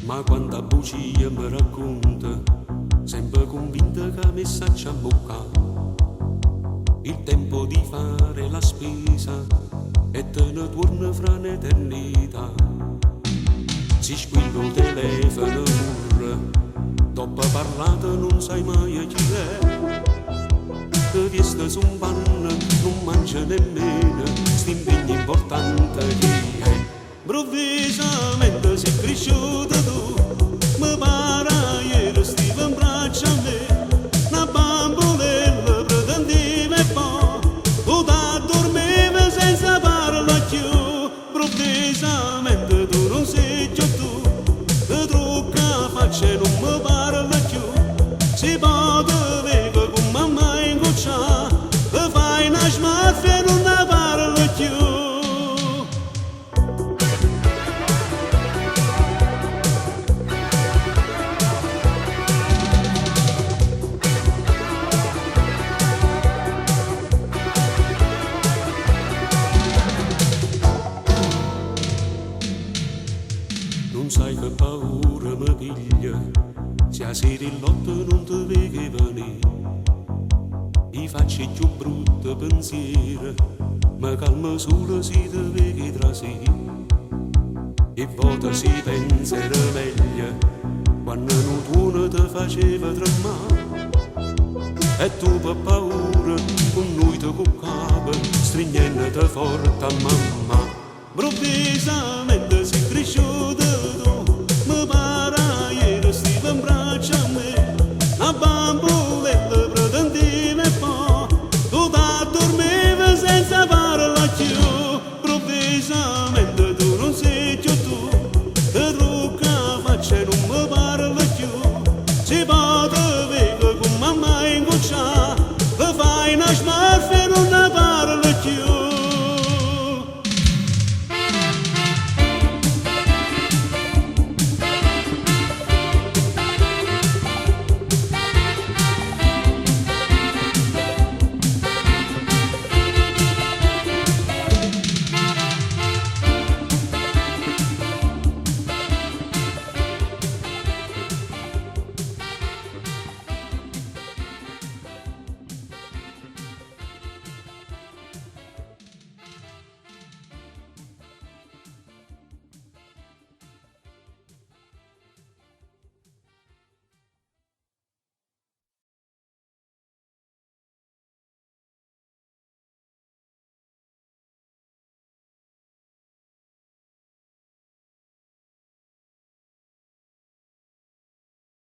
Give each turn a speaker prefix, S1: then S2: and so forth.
S1: Ma quanta bugia mi racconta, sempre convinta che messaggio a bocca. Il tempo di fare la spesa e te ne torna fra un'eternità. Si squilla il telefono pure, dopo parlato non sai mai chi è. Che visto su un panno non mangia nemmeno, st'impegno importante chi è. Improvvisamente sei cresciuto tu, mi pare ieri stivo in braccio a me, una bambolella pretendeva e poi, tu t'addormevi senza parlare più. Improvvisamente tu non sei più tu, ti trucca faccia e non mi parla più. Si può vedere con mamma in goccia, ti fai una smorfia e non ne parla più. Non sai che paura mi piglia, se a sera il lotto non ti vedi venire. I facci più brutti pensieri, ma calma solo se ti vedi trasì. E volta si pensa era meglio, quando non tuono ti faceva tremare. E tu per paura, con noi ti cuccava, stringendo forte a mamma. Improvvisamente